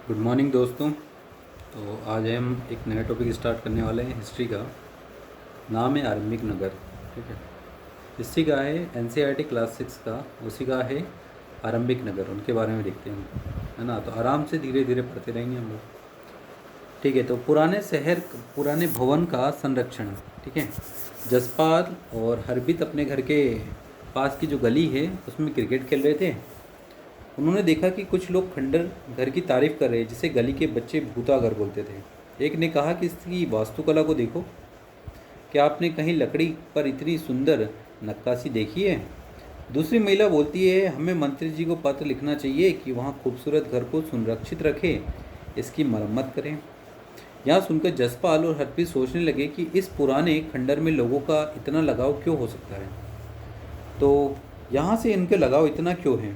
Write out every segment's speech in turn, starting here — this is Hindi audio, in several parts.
गुड मॉर्निंग दोस्तों। तो आज हम एक नया टॉपिक स्टार्ट करने वाले हैं हिस्ट्री का। नाम है आरंभिक नगर। ठीक है, हिस्ट्री का है एनसीईआरटी क्लास 6 का, उसी का है आरंभिक नगर। उनके बारे में देखते हैं, है ना। तो आराम से धीरे धीरे पढ़ते रहेंगे हम लोग। ठीक है, तो पुराने शहर, पुराने भवन का संरक्षण। ठीक है, जसपाल और हरबित अपने घर के पास की जो गली है उसमें क्रिकेट खेल रहे थे। उन्होंने देखा कि कुछ लोग खंडर घर की तारीफ कर रहे हैं, जिसे गली के बच्चे भूता घर बोलते थे। एक ने कहा कि इसकी वास्तुकला को देखो, क्या आपने कहीं लकड़ी पर इतनी सुंदर नक्काशी देखी है? दूसरी महिला बोलती है, हमें मंत्री जी को पत्र लिखना चाहिए कि वहाँ खूबसूरत घर को सुरक्षित रखें, इसकी मरम्मत करें। यहाँ सुनकर जसपाल और हरप्रीत सोचने लगे कि इस पुराने खंडर में लोगों का इतना लगाव क्यों हो सकता है। तो यहाँ से इनके लगाव इतना क्यों है?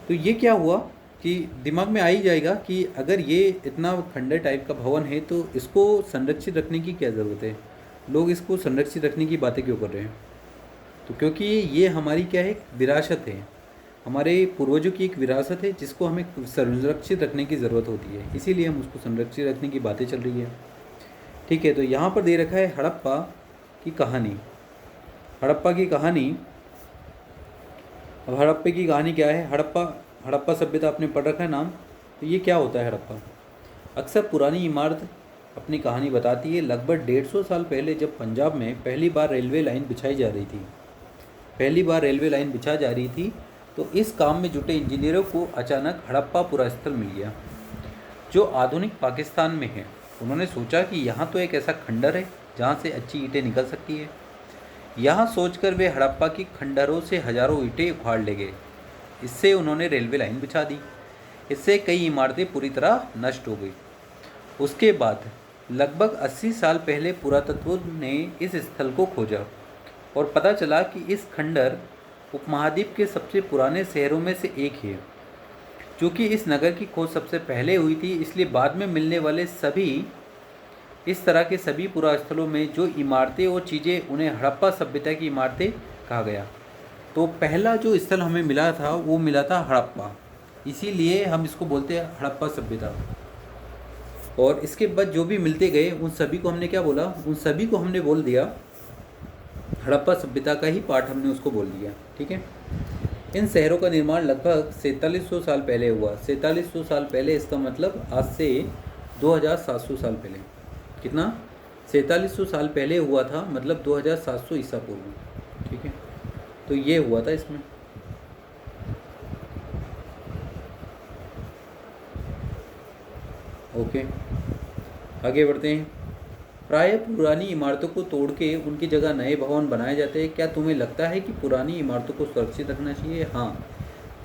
तो ये क्या हुआ कि दिमाग में आ ही जाएगा कि अगर ये इतना खंडर टाइप का भवन है तो इसको संरक्षित रखने की क्या ज़रूरत है। लोग इसको संरक्षित रखने की बातें क्यों कर रहे हैं? तो क्योंकि ये हमारी क्या है, विरासत है, हमारे पूर्वजों की एक विरासत है जिसको हमें संरक्षित रखने की ज़रूरत होती है, इसीलिए हम उसको संरक्षित रखने की बातें चल रही है। ठीक है, तो यहाँ पर दे रखा है हड़प्पा की कहानी। हड़प्पा की कहानी, अब हड़प्पे की कहानी क्या है? हड़प्पा हड़प्पा सभ्यता आपने पढ़ रखा है नाम। तो ये क्या होता है हड़प्पा? अक्सर पुरानी इमारत अपनी कहानी बताती है। लगभग 150 साल पहले जब पंजाब में पहली बार रेलवे लाइन बिछाई जा रही थी, तो इस काम में जुटे इंजीनियरों को अचानक हड़प्पा पुरा स्थल मिल गया, जो आधुनिक पाकिस्तान में है। उन्होंने सोचा कि यहाँ तो एक ऐसा खंडर है जहाँ से अच्छी ईंटें निकल सकती है। यहाँ सोचकर वे हड़प्पा की खंडरों से हजारों ईंटें उखाड़ ले गए। इससे उन्होंने रेलवे लाइन बिछा दी। इससे कई इमारतें पूरी तरह नष्ट हो गई। उसके बाद लगभग 80 साल पहले पुरातत्व ने इस स्थल को खोजा और पता चला कि इस खंडर उपमहाद्वीप के सबसे पुराने शहरों में से एक है। चूँकि इस नगर की खोज सबसे पहले हुई थी, इसलिए बाद में मिलने वाले सभी इस तरह के सभी पुरास्थलों में जो इमारतें और चीज़ें, उन्हें हड़प्पा सभ्यता की इमारतें कहा गया। तो पहला जो स्थल हमें मिला था वो मिला था हड़प्पा, इसीलिए हम इसको बोलते हैं हड़प्पा सभ्यता। और इसके बाद जो भी मिलते गए उन सभी को हमने क्या बोला? उन सभी को हमने बोल दिया हड़प्पा सभ्यता का ही पार्ट, हमने उसको बोल दिया। ठीक है, इन शहरों का निर्माण लगभग 4700 साल पहले हुआ। 4700 साल पहले, इसका मतलब आज से 2700 साल पहले। कितना? 4700 साल पहले हुआ था, मतलब 2700 ईसा पूर्व। ठीक है, तो ये हुआ था इसमें। ओके, आगे बढ़ते हैं। प्रायः पुरानी इमारतों को तोड़ के उनकी जगह नए भवन बनाए जाते हैं। क्या तुम्हें लगता है कि पुरानी इमारतों को सुरक्षित रखना चाहिए? हाँ,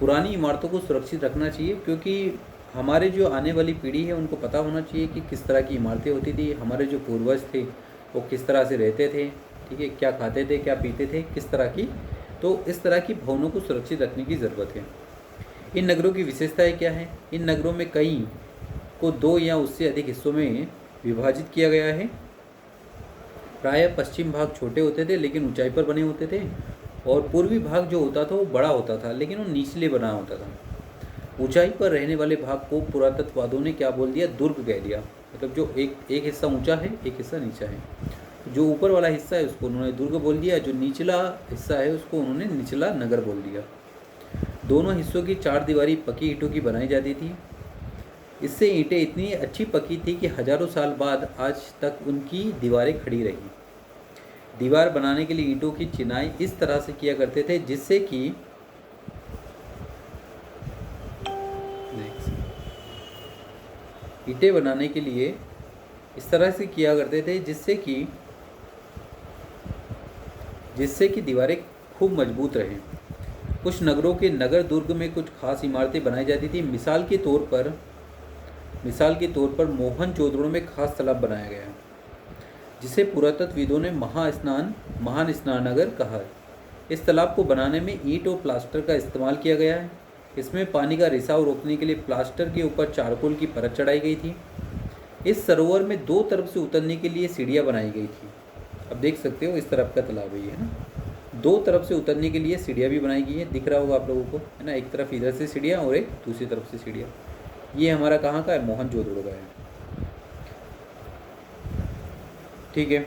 पुरानी इमारतों को सुरक्षित रखना चाहिए, क्योंकि हमारे जो आने वाली पीढ़ी है उनको पता होना चाहिए कि किस तरह की इमारतें होती थी, हमारे जो पूर्वज थे वो किस तरह से रहते थे। ठीक है, क्या खाते थे, क्या पीते थे, किस तरह की। तो इस तरह की भवनों को सुरक्षित रखने की ज़रूरत है। इन नगरों की विशेषताएं क्या है? इन नगरों में कई को 2 या उससे अधिक हिस्सों में विभाजित किया गया है। प्रायः पश्चिम भाग छोटे होते थे लेकिन ऊंचाई पर बने होते थे, और पूर्वी भाग जो होता था वो बड़ा होता था लेकिन वो निचले बना होता था। ऊंचाई पर रहने वाले भाग को पुरातत्ववादियों ने क्या बोल दिया? दुर्ग कह दिया। मतलब जो एक हिस्सा ऊंचा है, एक हिस्सा नीचा है। जो ऊपर वाला हिस्सा है उसको उन्होंने दुर्ग बोल दिया, जो निचला हिस्सा है उसको उन्होंने निचला नगर बोल दिया। दोनों हिस्सों की 4 दीवारी पक्की ईंटों की बनाई जाती थी। इससे ईंटें इतनी अच्छी पकी थी कि हजारों साल बाद आज तक उनकी दीवारें खड़ी रही। दीवार बनाने के लिए ईंटों की चिनाई इस तरह से किया करते थे जिससे कि ईंटें बनाने के लिए इस तरह से किया करते थे जिससे कि दीवारें खूब मजबूत रहें। कुछ नगरों के नगर दुर्ग में कुछ खास इमारतें बनाई जाती थी। मिसाल के तौर पर मोहनजोदड़ो में खास तालाब बनाया गया है, जिसे पुरातत्वविदों ने महान स्नानगर कहा है। इस तालाब को बनाने में ईंट और प्लास्टर का इस्तेमाल किया गया है। इसमें पानी का रिसाव रोकने के लिए प्लास्टर के ऊपर चारकोल की परत चढ़ाई गई थी। इस सरोवर में 2 तरफ से उतरने के लिए सीढ़ियाँ बनाई गई थी। अब देख सकते हो इस तरफ का तालाब है ये, है ना। दो तरफ से उतरने के लिए सीढ़ियाँ भी बनाई गई हैं, दिख रहा होगा आप लोगों को, है ना। एक तरफ इधर से सीढ़ियाँ और एक दूसरी तरफ से सीढ़ियाँ। ये हमारा कहाँ का है, मोहनजोदड़ो का है, ठीक है।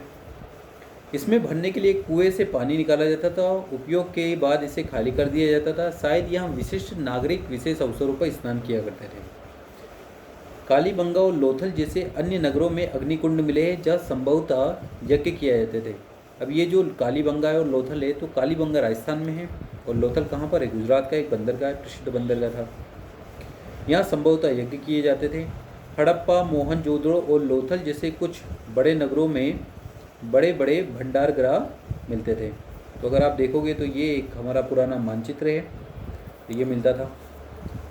इसमें भरने के लिए कुएं से पानी निकाला जाता था, उपयोग के बाद इसे खाली कर दिया जाता था। शायद यहाँ विशिष्ट नागरिक विशेष अवसरों पर स्नान किया करते थे। कालीबंगा और लोथल जैसे अन्य नगरों में अग्निकुंड मिले हैं जहाँ संभवतः यज्ञ किए जाते थे। अब ये जो कालीबंगा है और लोथल है, तो कालीबंगा राजस्थान में है और लोथल कहाँ पर है, गुजरात का एक बंदरगाह है, प्रसिद्ध बंदरगाह था। यहाँ संभवतः यज्ञ किए जाते थे। हड़प्पा, मोहनजोदड़ो और लोथल जैसे कुछ बड़े नगरों में बड़े बड़े भंडारगृह मिलते थे। तो अगर आप देखोगे तो ये एक हमारा पुराना मानचित्र है, तो ये मिलता था।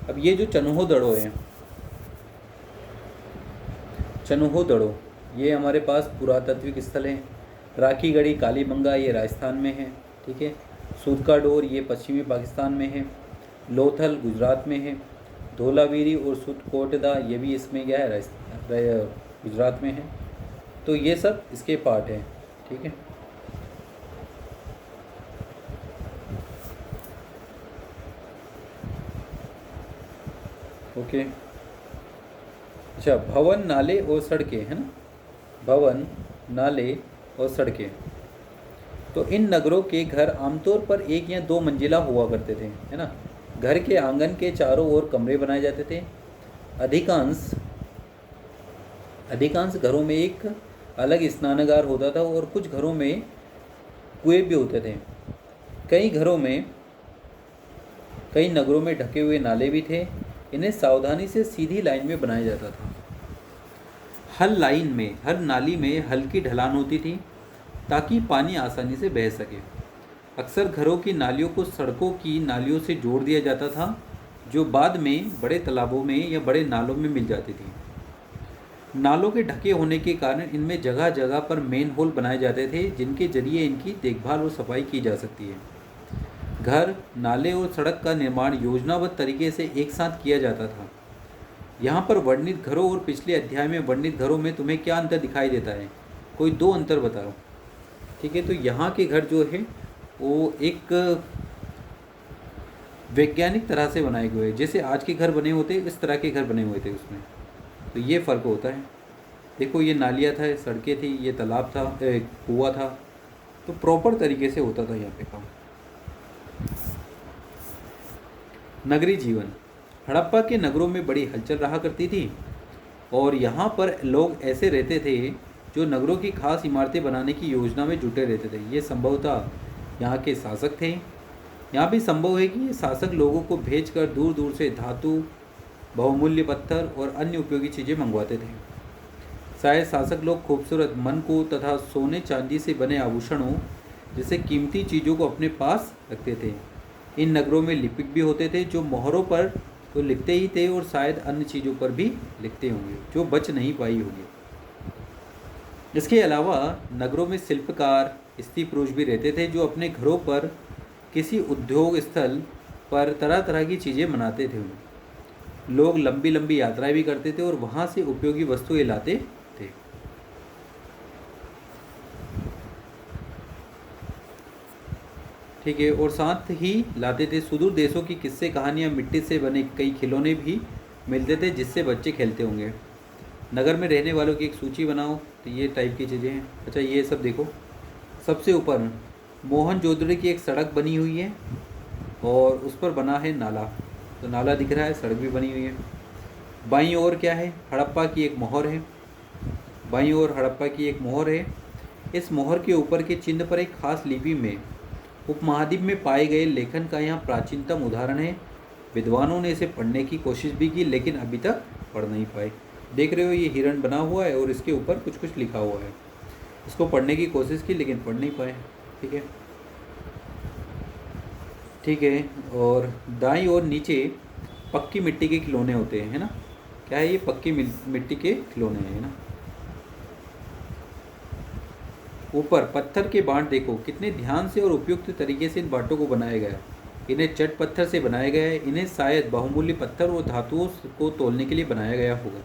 अब ये जो चन्होदड़ो है, चन्होदड़ो ये हमारे पास पुरातात्विक स्थल है। राखीगढ़ी कालीबंगा ये राजस्थान में है, ठीक है। सूदकाडोर ये पश्चिमी पाकिस्तान में है। लोथल गुजरात में है। धोलावीरी और सुतकोटदा ये भी इसमें क्या है, गुजरात में है। तो ये सब इसके पार्ट हैं, ठीक है। ओके, अच्छा, भवन, नाले और सड़कें, है ना, भवन, नाले और सड़कें। तो इन नगरों के घर आमतौर पर एक या दो मंजिला हुआ करते थे, है ना। घर के आंगन के चारों ओर कमरे बनाए जाते थे। अधिकांश घरों में एक अलग स्नानागार होता था और कुछ घरों में कुएं भी होते थे। कई नगरों में ढके हुए नाले भी थे। इन्हें सावधानी से सीधी लाइन में बनाया जाता था। हर नाली में हल्की ढलान होती थी ताकि पानी आसानी से बह सके। अक्सर घरों की नालियों को सड़कों की नालियों से जोड़ दिया जाता था, जो बाद में बड़े तालाबों में या बड़े नालों में मिल जाती थी। नालों के ढके होने के कारण इनमें जगह जगह पर मेन होल बनाए जाते थे, जिनके जरिए इनकी देखभाल और सफाई की जा सकती है। घर, नाले और सड़क का निर्माण योजनाबद्ध तरीके से एक साथ किया जाता था। यहाँ पर वर्णित घरों और पिछले अध्याय में वर्णित घरों में तुम्हें क्या अंतर दिखाई देता है, कोई दो अंतर बताओ, ठीक है। तो यहाँ के घर जो है वो एक वैज्ञानिक तरह से बनाए हुए हैं, जैसे आज के घर बने होते इस तरह के घर बने हुए थे उसमें। तो ये फ़र्क होता है। देखो ये नालियाँ था, सड़कें थी, ये तालाब था, कुआं था, तो प्रॉपर तरीके से होता था यहाँ पे काम। नगरीय जीवन, हड़प्पा के नगरों में बड़ी हलचल रहा करती थी और यहाँ पर लोग ऐसे रहते थे जो नगरों की खास इमारतें बनाने की योजना में जुटे रहते थे। ये संभवतः यहाँ के शासक थे। यहाँ भी संभव है कि ये शासक लोगों को भेजकर दूर दूर से धातु, बहुमूल्य पत्थर और अन्य उपयोगी चीज़ें मंगवाते थे। शायद शासक लोग खूबसूरत मनकू तथा सोने चांदी से बने आभूषणों जैसे कीमती चीज़ों को अपने पास रखते थे। इन नगरों में लिपिक भी होते थे जो मोहरों पर तो लिखते ही थे और शायद अन्य चीज़ों पर भी लिखते होंगे जो बच नहीं पाई होगी। इसके अलावा नगरों में शिल्पकार, स्त्री पुरुष भी रहते थे जो अपने घरों पर किसी उद्योग स्थल पर तरह तरह की चीज़ें बनाते थे। लोग लंबी लंबी यात्राएं भी करते थे और वहाँ से उपयोगी वस्तुएं लाते थे। ठीक है, और साथ ही लाते थे सुदूर देशों की किस्से कहानियाँ, मिट्टी से बने कई खिलौने भी मिलते थे जिससे बच्चे खेलते होंगे। नगर में रहने वालों की एक सूची बनाओ, तो ये टाइप की चीज़ें हैं। अच्छा ये सब देखो, सबसे ऊपर मोहनजोदड़ो की एक सड़क बनी हुई है और उस पर बना है नाला, तो नाला दिख रहा है, सड़क भी बनी हुई है। बाईं ओर क्या है, हड़प्पा की एक मोहर है। बाईं ओर हड़प्पा की एक मोहर है। इस मोहर के ऊपर के चिन्ह पर एक खास लिपि में उपमहाद्वीप में पाए गए लेखन का यहाँ प्राचीनतम उदाहरण है। विद्वानों ने इसे पढ़ने की कोशिश भी की लेकिन अभी तक पढ़ नहीं पाए। देख रहे हो ये हिरण बना हुआ है और इसके ऊपर कुछ कुछ लिखा हुआ है। इसको पढ़ने की कोशिश की लेकिन पढ़ नहीं पाए, ठीक है, ठीक है। और दाईं ओर नीचे पक्की मिट्टी के खिलौने होते हैं, है ना। क्या है ये, पक्की मिट्टी के खिलौने हैं ना। ऊपर पत्थर के बांट देखो, कितने ध्यान से और उपयुक्त तरीके से इन बांटों को बनाया गया है। इन्हें चट पत्थर से बनाया गया है। इन्हें शायद बहुमूल्य पत्थर और धातुओं को तोलने के लिए बनाया गया होगा।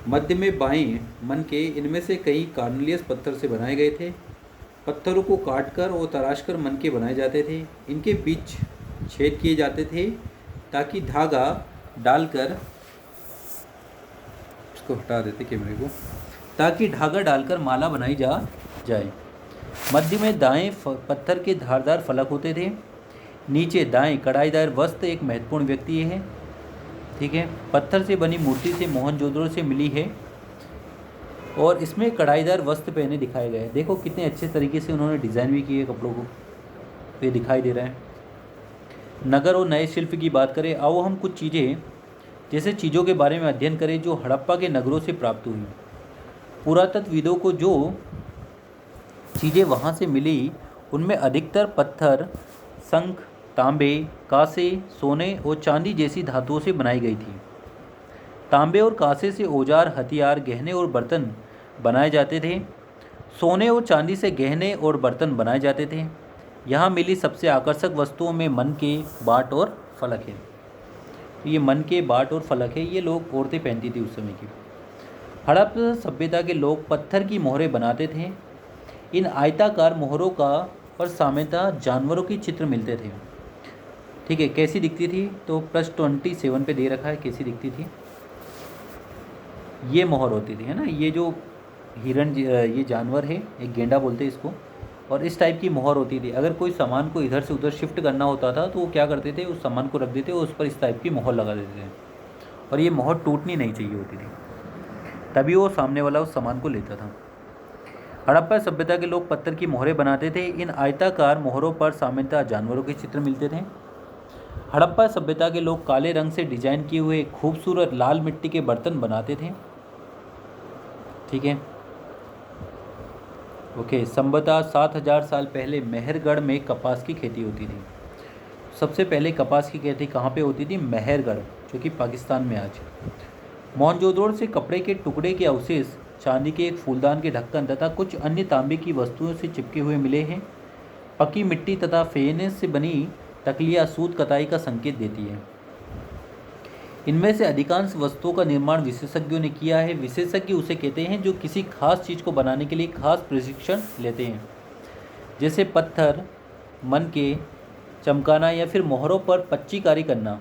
मध्य में बाएं मन के इनमें से कई कार्नेलियस पत्थर से बनाए गए थे। पत्थरों को काटकर और तराशकर मनके बनाए जाते थे। इनके बीच छेद किए जाते थे ताकि धागा डालकर, इसको हटा देते कैमरे को, ताकि धागा डालकर माला बनाई जाए। मध्य में दाएं पत्थर के धारदार फलक होते थे। नीचे दाएं कढ़ाईदार वस्त्र एक महत्वपूर्ण व्यक्ति है, ठीक है। पत्थर से बनी मूर्ति से मोहनजोदड़ो से मिली है और इसमें कढ़ाईदार वस्त्र पहने दिखाए गए। देखो कितने अच्छे तरीके से उन्होंने डिज़ाइन भी किए कपड़ों को, ये दिखाई दे रहा है। नगर और नए शिल्प की बात करें, आओ हम कुछ जैसे चीज़ों के बारे में अध्ययन करें जो हड़प्पा के नगरों से प्राप्त हुई। पुरातत्वविदों को जो चीज़ें वहाँ से मिली उनमें अधिकतर पत्थर, शंख, तांबे, कांसे, सोने और चांदी जैसी धातुओं से बनाई गई थी। तांबे और कांसे से औजार, हथियार, गहने और बर्तन बनाए जाते थे। सोने और चांदी से गहने और बर्तन बनाए जाते थे। यहाँ मिली सबसे आकर्षक वस्तुओं में मनके, बाट और फलक है। ये मनके, बाट और फलक है, ये लोग औरतें पहनती थी उस समय की। हड़प्पा सभ्यता के लोग पत्थर की मोहरें बनाते थे। इन आयताकार मोहरों पर सामान्यतः जानवरों के चित्र मिलते थे, ठीक है। कैसी दिखती थी तो +27 पे दे रखा है कैसी दिखती थी। ये मोहर होती थी, है ना। ये जो हिरण, ये जानवर है, एक गेंडा बोलते हैं इसको, और इस टाइप की मोहर होती थी। अगर कोई सामान को इधर से उधर शिफ्ट करना होता था तो वो क्या करते थे, उस सामान को रख देते और उस पर इस टाइप की मोहर लगा देते थे, और ये मोहर टूटनी नहीं चाहिए होती थी, तभी वो सामने वाला उस सामान को लेता था। हड़प्पा सभ्यता के लोग पत्थर की मोहरें बनाते थे। इन आयताकार मोहरों पर सामान्यतः जानवरों के चित्र मिलते थे। हड़प्पा सभ्यता के लोग काले रंग से डिजाइन किए हुए खूबसूरत लाल मिट्टी के बर्तन बनाते थे, ठीक है। ओके, संभवतः 7000 साल पहले मेहरगढ़ में कपास की खेती होती थी। सबसे पहले कपास की खेती कहाँ पे होती थी? मेहरगढ़, जो कि पाकिस्तान में आज। मोहनजोदड़ो से कपड़े के टुकड़े के अवशेष, चांदी के एक फूलदान के ढक्कन तथा कुछ अन्य तांबे की वस्तुओं से चिपके हुए मिले हैं। पकी मिट्टी तथा फेनेस से बनी तकलिया सूत कताई का संकेत देती है। इनमें से अधिकांश वस्तुओं का निर्माण विशेषज्ञों ने किया है। विशेषज्ञ उसे कहते हैं जो किसी खास चीज़ को बनाने के लिए खास प्रशिक्षण लेते हैं, जैसे पत्थर, मनके चमकाना या फिर मोहरों पर पच्चीकारी करना।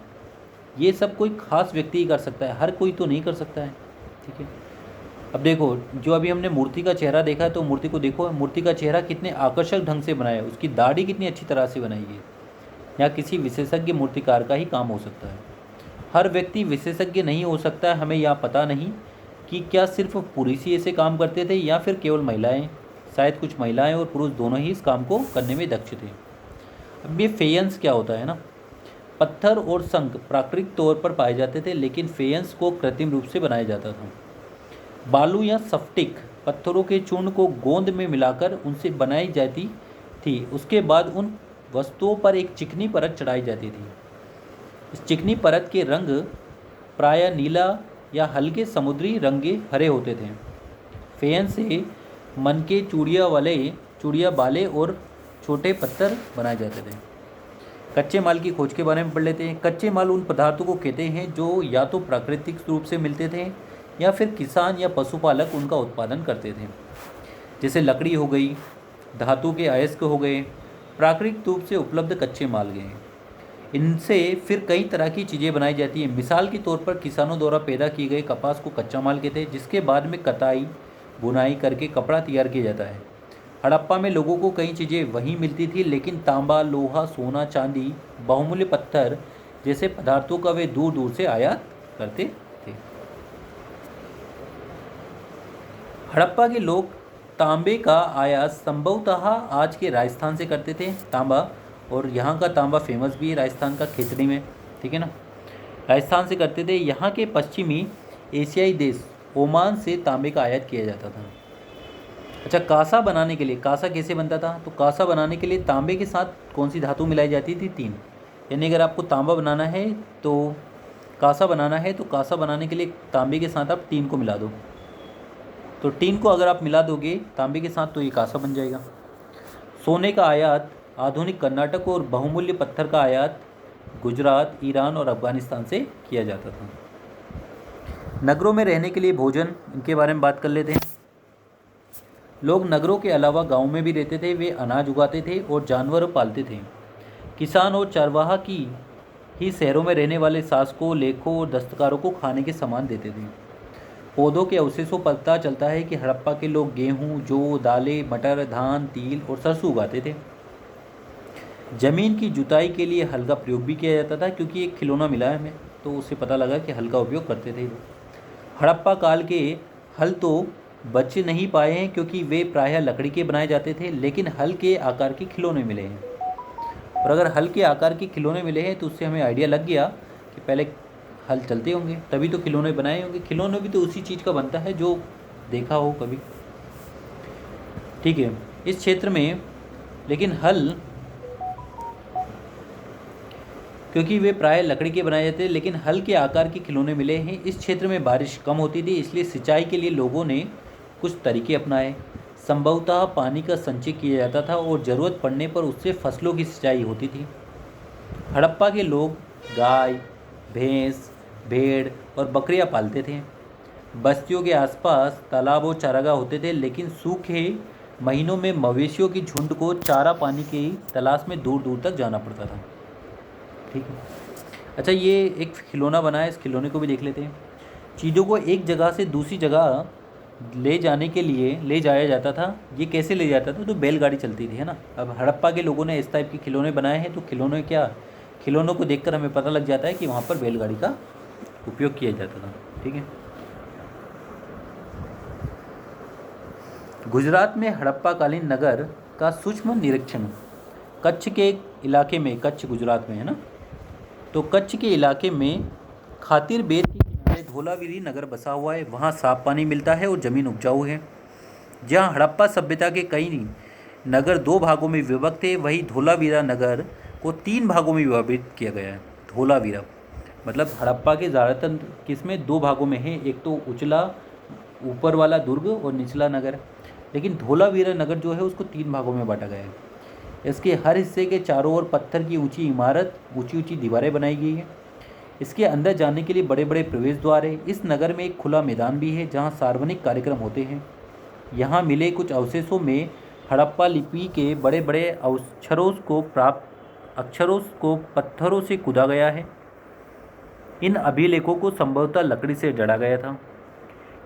ये सब कोई खास व्यक्ति ही कर सकता है, हर कोई तो नहीं कर सकता है, ठीक है। अब देखो, जो अभी हमने मूर्ति का चेहरा देखा है, तो मूर्ति को देखो, मूर्ति का चेहरा कितने आकर्षक ढंग से बनाया है, उसकी दाढ़ी कितनी अच्छी तरह से बनाई है। या किसी विशेषज्ञ मूर्तिकार का ही काम हो सकता है। हर व्यक्ति विशेषज्ञ नहीं हो सकता है। हमें यह पता नहीं कि क्या सिर्फ पुरुष ही ऐसे काम करते थे या फिर केवल महिलाएं। शायद कुछ महिलाएं और पुरुष दोनों ही इस काम को करने में दक्ष थे। अब ये फेयंस क्या होता है ना, पत्थर और शंख प्राकृतिक तौर पर पाए जाते थे, लेकिन फेयंस को कृत्रिम रूप से बनाया जाता था। बालू या स्फटिक पत्थरों के चूर्ण को गोंद में मिलाकर उनसे बनाई जाती थी। उसके बाद उन वस्तुओं पर एक चिकनी परत चढ़ाई जाती थी। इस चिकनी परत के रंग प्रायः नीला या हल्के समुद्री रंगे हरे होते थे। फेयंस से मनके, चूड़िया बाले और छोटे पत्थर बनाए जाते थे। कच्चे माल की खोज के बारे में पढ़ लेते हैं। कच्चे माल उन पदार्थों को कहते हैं जो या तो प्राकृतिक रूप से मिलते थे या फिर किसान या पशुपालक उनका उत्पादन करते थे, जैसे लकड़ी हो गई, धातु के अयस्क हो गए, प्राकृतिक रूप से उपलब्ध कच्चे माल गए। इनसे फिर कई तरह की चीज़ें बनाई जाती हैं। मिसाल के तौर पर किसानों द्वारा पैदा किए गए कपास को कच्चा माल कहते हैं, जिसके बाद में कताई बुनाई करके कपड़ा तैयार किया जाता है। हड़प्पा में लोगों को कई चीज़ें वहीं मिलती थी, लेकिन तांबा, लोहा, सोना, चांदी, बहुमूल्य पत्थर जैसे पदार्थों का वे दूर दूर से आयात करते थे। हड़प्पा के लोग तांबे का आयात संभवतः आज के राजस्थान से करते थे, तांबा, और यहाँ का तांबा फेमस भी है राजस्थान का, खेतड़ी में, ठीक है ना। राजस्थान से करते थे। यहाँ के पश्चिमी एशियाई देश ओमान से तांबे का आयात किया जाता था। अच्छा, कांसा बनाने के लिए, कांसा कैसे बनता था? तो कांसा बनाने के लिए तांबे के साथ कौन सी धातु मिलाई जाती थी? टीन। यानी अगर आपको तांबा बनाना है तो कांसा बनाना है, तो कांसा बनाने के लिए तांबे के साथ आप टीन को मिला दो। तो टीन को अगर आप मिला दोगे तांबे के साथ तो ये कांसा बन जाएगा। सोने का आयात आधुनिक कर्नाटक और बहुमूल्य पत्थर का आयात गुजरात, ईरान और अफगानिस्तान से किया जाता था। नगरों में रहने के लिए भोजन, इनके बारे में बात कर लेते हैं। लोग नगरों के अलावा गाँव में भी रहते थे। वे अनाज उगाते थे और जानवर पालते थे। किसान और चरवाहा की ही शहरों में रहने वाले शासकों, लेखों और दस्तकारों को खाने के सामान देते थे। पौधों के अवशेषों पर पता चलता है कि हड़प्पा के लोग गेहूं, जौ, दालें, मटर, धान, तिल और सरसों उगाते थे। जमीन की जुताई के लिए हल का प्रयोग भी किया जाता था, क्योंकि एक खिलौना मिला है हमें, तो उससे पता लगा कि हल का उपयोग करते थे। हड़प्पा काल के हल तो बच नहीं पाए हैं, क्योंकि वे प्रायः लकड़ी के बनाए जाते थे, लेकिन हल के आकार के खिलौने मिले हैं। और अगर हल के आकार के खिलौने मिले हैं तो उससे हमें आइडिया लग गया कि पहले हल चलते होंगे, तभी तो खिलौने बनाए होंगे। खिलौने भी तो उसी चीज़ का बनता है जो देखा हो कभी। ठीक है, इस क्षेत्र में लेकिन हल, क्योंकि वे प्राय लकड़ी के बनाए जाते थे, लेकिन हल के आकार के खिलौने मिले हैं। इस क्षेत्र में बारिश कम होती थी, इसलिए सिंचाई के लिए लोगों ने कुछ तरीके अपनाए। संभवतः पानी का संचय किया जाता था और ज़रूरत पड़ने पर उससे फसलों की सिंचाई होती थी। हड़प्पा के लोग गाय, भैंस, भेड़ और बकरियां पालते थे। बस्तियों के आसपास तालाब और चारागाह होते थे, लेकिन सूखे महीनों में मवेशियों की झुंड को चारा पानी की तलाश में दूर दूर तक जाना पड़ता था। ठीक है, अच्छा, ये एक खिलौना बना है, इस खिलौने को भी देख लेते हैं। चीज़ों को एक जगह से दूसरी जगह ले जाने के लिए ले जाया जाता था। ये कैसे ले जाता था? तो बैलगाड़ी चलती थी, है ना। अब हड़प्पा के लोगों ने इस टाइप के खिलौने बनाए हैं, तो खिलौनों को देखकर हमें पता लग जाता है कि वहाँ पर बैलगाड़ी का उपयोग किया जाता था। ठीक है, गुजरात में हड़प्पा कालीन नगर का सूक्ष्म निरीक्षण। कच्छ के इलाके में, कच्छ गुजरात में है ना, तो कच्छ के इलाके में खातिर बेर के किनारे धोलावीरी नगर बसा हुआ है। वहाँ साफ पानी मिलता है और ज़मीन उपजाऊ है। जहाँ हड़प्पा सभ्यता के कई नगर दो भागों में विभक्त थे, वही धोलावीरा नगर को 3 भागों में विभाजित किया गया है। धोलावीरा मतलब हड़प्पा के ज़्यादातर किस्में 2 भागों में हैं, एक तो उचला ऊपर वाला दुर्ग और निचला नगर, लेकिन धोलावीरा नगर जो है उसको 3 भागों में बांटा गया है। इसके हर हिस्से के चारों ओर पत्थर की ऊंची इमारत, ऊंची ऊंची दीवारें बनाई गई हैं। इसके अंदर जाने के लिए बड़े बड़े प्रवेश द्वार हैं। इस नगर में एक खुला मैदान भी है जहां सार्वजनिक कार्यक्रम होते हैं। यहाँ मिले कुछ अवशेषों में हड़प्पा लिपि के बड़े बड़े अक्षरों को पत्थरों से खुदा गया है। इन अभिलेखों को संभवतः लकड़ी से जड़ा गया था।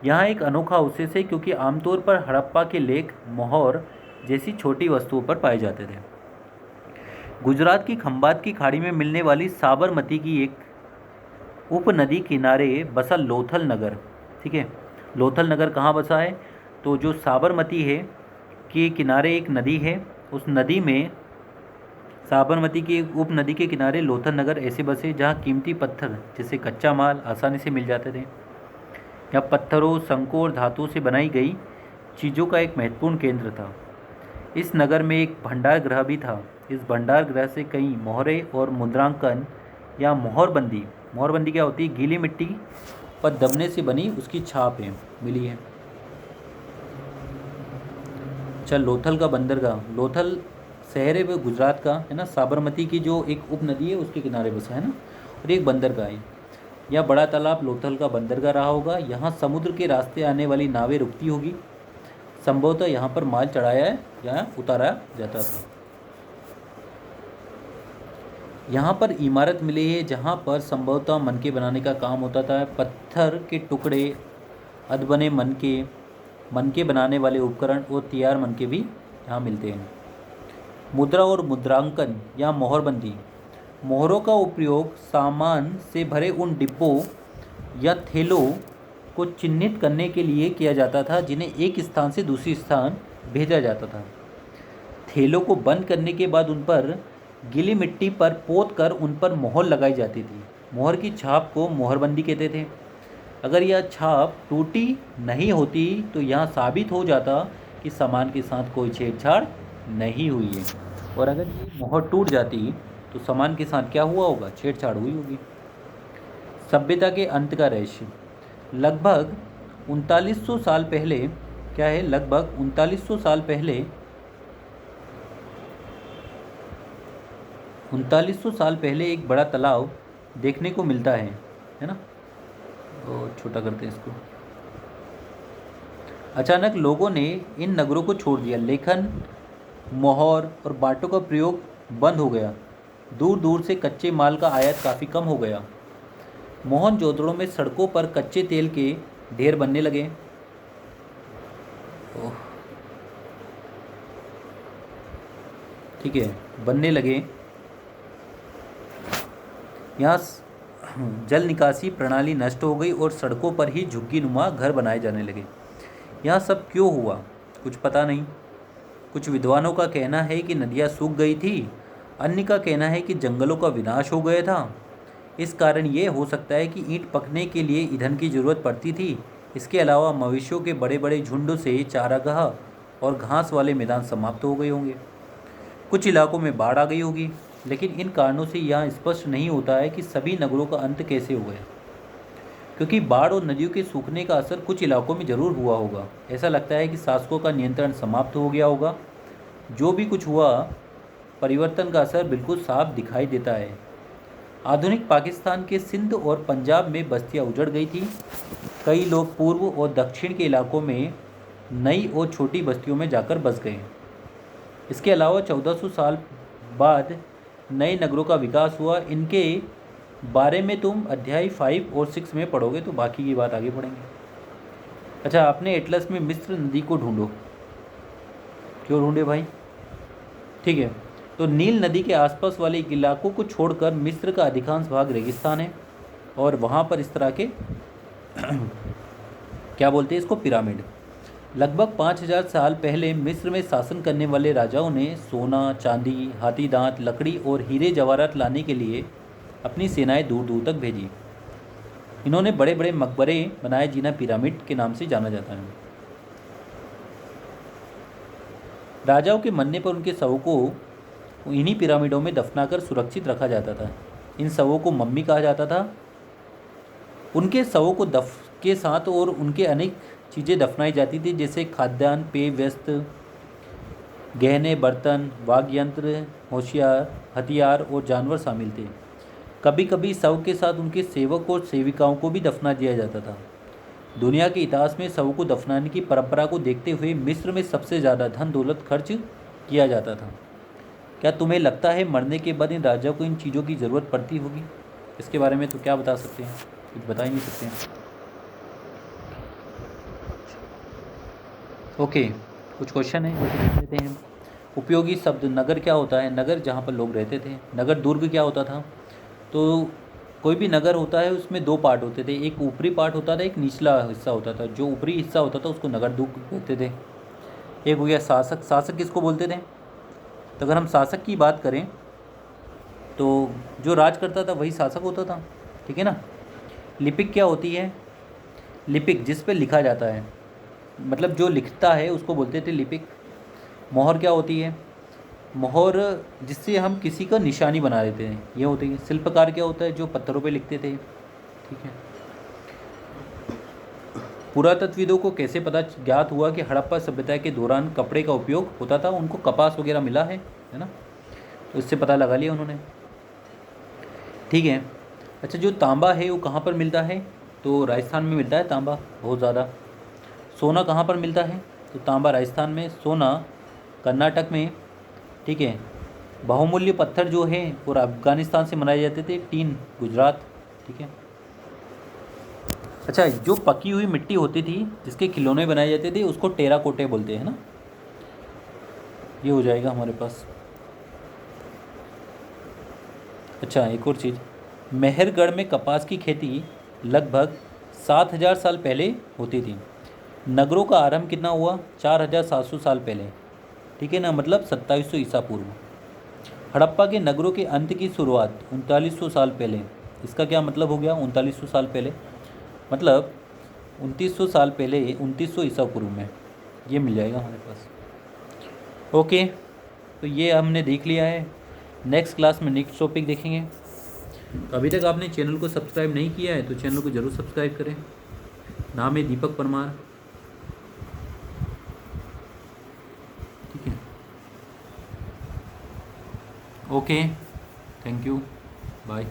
यहाँ एक अनोखा अवशेष है, क्योंकि आमतौर पर हड़प्पा के लेख मोहर जैसी छोटी वस्तुओं पर पाए जाते थे। गुजरात की खंबात की खाड़ी में मिलने वाली साबरमती की एक उपनदी किनारे बसा लोथल नगर। ठीक है, लोथल नगर कहाँ बसा है? तो जो साबरमती है के किनारे एक नदी है, उस नदी में साबरमती की एक उपनदी के किनारे लोथल नगर ऐसे बसे जहाँ कीमती पत्थर जैसे कच्चा माल आसानी से मिल जाते थे। यह पत्थरों, शंकों और धातुओं से बनाई गई चीज़ों का एक महत्वपूर्ण केंद्र था। इस नगर में एक भंडार गृह भी था। इस भंडार गृह से कई मोहरे और मुद्रांकन या मोहरबंदी क्या होती है? गीली मिट्टी पर दबने से बनी उसकी छाप है, मिली है। चल, लोथल का बंदरगाह, लोथल शहर है वो गुजरात का, है ना। साबरमती की जो एक उपनदी है उसके किनारे बसा है ना, और एक बंदरगाह है। यह बड़ा तालाब लोथल का बंदरगाह रहा होगा। यहाँ समुद्र के रास्ते आने वाली नावें रुकती होगी। संभवतः यहाँ पर माल चढ़ाया या उतारा जाता था। यहाँ पर इमारत मिली है जहाँ पर संभवतः मनके बनाने का काम होता था। पत्थर के टुकड़े, अधबने मनके बनाने वाले उपकरण और तैयार मनके भी यहाँ मिलते हैं। मुद्रा और मुद्रांकन या मोहरबंदी। मोहरों का उपयोग सामान से भरे उन डिब्बों या थैलों को चिन्हित करने के लिए किया जाता था, जिन्हें एक स्थान से दूसरी स्थान भेजा जाता था। थैलों को बंद करने के बाद उन पर गीली मिट्टी पर पोत कर उन पर मोहर लगाई जाती थी। मोहर की छाप को मोहरबंदी कहते थे। अगर यह छाप टूटी नहीं होती तो यह साबित हो जाता कि सामान के साथ कोई छेड़छाड़ नहीं हुई है, और अगर ये मोहर टूट जाती तो सामान के साथ क्या हुआ होगा? छेड़छाड़ हुई होगी। सभ्यता के अंत का रहस्य। लगभग 3900 साल पहले, क्या है? लगभग 3900 साल पहले 3900 साल पहले एक बड़ा तालाब देखने को मिलता है ना। और छोटा करते हैं इसको। अचानक लोगों ने इन नगरों को छोड़ दिया। लेखन, मोहर और बाटों का प्रयोग बंद हो गया। दूर दूर से कच्चे माल का आयात काफ़ी कम हो गया। मोहनजोदड़ो में सड़कों पर कच्चे तेल के ढेर बनने लगे। ओह, ठीक है, बनने लगे। यहाँ जल निकासी प्रणाली नष्ट हो गई और सड़कों पर ही झुग्गी नुमा घर बनाए जाने लगे। यह सब क्यों हुआ, कुछ पता नहीं। कुछ विद्वानों का कहना है कि नदियाँ सूख गई थी, अन्य का कहना है कि जंगलों का विनाश हो गया था। इस कारण ये हो सकता है कि ईंट पकने के लिए ईंधन की ज़रूरत पड़ती थी। इसके अलावा मवेशियों के बड़े बड़े झुंड से चारागाह और घास वाले मैदान समाप्त हो गए होंगे। कुछ इलाकों में बाढ़ आ गई होगी, लेकिन इन कारणों से यह स्पष्ट नहीं होता है कि सभी नगरों का अंत कैसे हो गया, क्योंकि बाढ़ और नदियों के सूखने का असर कुछ इलाकों में ज़रूर हुआ होगा। ऐसा लगता है कि शासकों का नियंत्रण समाप्त हो गया होगा। जो भी कुछ हुआ, परिवर्तन का असर बिल्कुल साफ दिखाई देता है। आधुनिक पाकिस्तान के सिंध और पंजाब में बस्तियां उजड़ गई थी। कई लोग पूर्व और दक्षिण के इलाकों में नई और छोटी बस्तियों में जाकर बस गए। इसके अलावा 1400 साल बाद नए नगरों का विकास हुआ। इनके बारे में तुम अध्याय 5 और 6 में पढ़ोगे, तो बाकी की बात आगे पढ़ेंगे। अच्छा, अपने एटलस में मिस्र नदी को ढूंढो। क्यों ढूंढे भाई? ठीक है, तो नील नदी के आसपास वाले इलाकों को छोड़कर मिस्र का अधिकांश भाग रेगिस्तान है और वहाँ पर इस तरह के क्या बोलते हैं इसको, पिरामिड। लगभग 5000 साल पहले मिस्र में शासन करने वाले राजाओं ने सोना, चांदी, हाथी दांत, लकड़ी और हीरे जवाहरात लाने के लिए अपनी सेनाएं दूर दूर तक भेजी। इन्होंने बड़े बड़े मकबरे बनाए जिन्हें पिरामिड के नाम से जाना जाता है। राजाओं के मरने पर उनके शवों को इन्हीं पिरामिडों में दफनाकर सुरक्षित रखा जाता था। इन शवों को मम्मी कहा जाता था। उनके शवों को के साथ और उनके अनेक चीज़ें दफनाई जाती थी, जैसे खाद्यान्न, पेय वस्त्र, गहने, बर्तन, वाद्य यंत्र, होशियार, हथियार और जानवर शामिल थे। कभी कभी शव के साथ उनके सेवक और सेविकाओं को भी दफना दिया जाता था। दुनिया के इतिहास में शवों को दफनाने की परंपरा को देखते हुए मिस्र में सबसे ज़्यादा धन दौलत खर्च किया जाता था। क्या तुम्हें लगता है मरने के बाद इन राजाओं को इन चीज़ों की ज़रूरत पड़ती होगी? इसके बारे में तो क्या बता सकते हैं, कुछ बता ही नहीं सकते हैं। ओके, कुछ क्वेश्चन है वो देख लेते हैं। उपयोगी शब्द। नगर क्या होता है? नगर जहाँ पर लोग रहते थे। नगर दुर्ग क्या होता था? तो कोई भी नगर होता है उसमें दो पार्ट होते थे, एक ऊपरी पार्ट होता था, एक निचला हिस्सा होता था। जो ऊपरी हिस्सा होता था उसको नगर दुर्ग कहते थे। एक हो गया शासक। शासक किसको बोलते थे? तो अगर हम शासक की बात करें तो जो राज करता था वही शासक होता था, ठीक है ना। लिपिक क्या होती है? लिपिक जिस पे लिखा जाता है, मतलब जो लिखता है उसको बोलते थे लिपिक। मोहर क्या होती है? मोहर जिससे हम किसी का निशानी बना देते हैं, ये होती है। शिल्पकार क्या होता है? जो पत्थरों पे लिखते थे, ठीक है। पुरातत्वविदों को कैसे पता ज्ञात हुआ कि हड़प्पा सभ्यता के दौरान कपड़े का उपयोग होता था? उनको कपास वगैरह मिला है ना, तो इससे पता लगा लिया उन्होंने, ठीक है। अच्छा, जो तांबा है वो कहाँ पर मिलता है? तो राजस्थान में मिलता है तांबा बहुत ज़्यादा। सोना कहाँ पर मिलता है? तो तांबा राजस्थान में, सोना कर्नाटक में, ठीक है। बहुमूल्य पत्थर जो है वो अफगानिस्तान से बनाए जाते थे, टीन गुजरात, ठीक है। अच्छा, जो पकी हुई मिट्टी होती थी जिसके खिलौने बनाए जाते थे उसको टेराकोटे बोलते हैं ना। ये हो जाएगा हमारे पास। अच्छा, एक और चीज़, मेहरगढ़ में कपास की खेती लगभग 7000 साल पहले होती थी। नगरों का आरंभ कितना हुआ? 4700 साल पहले, ठीक है ना, मतलब 2700 ईसा पूर्व। हड़प्पा के नगरों के अंत की शुरुआत 3900 साल पहले। इसका क्या मतलब हो गया? 3900 साल पहले मतलब 2900 साल पहले, 2900 ईसा पूर्व में। ये मिल जाएगा हमारे पास। ओके, तो ये हमने देख लिया है। नेक्स्ट क्लास में नेक्स्ट टॉपिक देखेंगे। तो अभी तक आपने चैनल को सब्सक्राइब नहीं किया है तो चैनल को ज़रूर सब्सक्राइब करें। नाम है दीपक परमार, ठीक है। Okay, thank you, bye.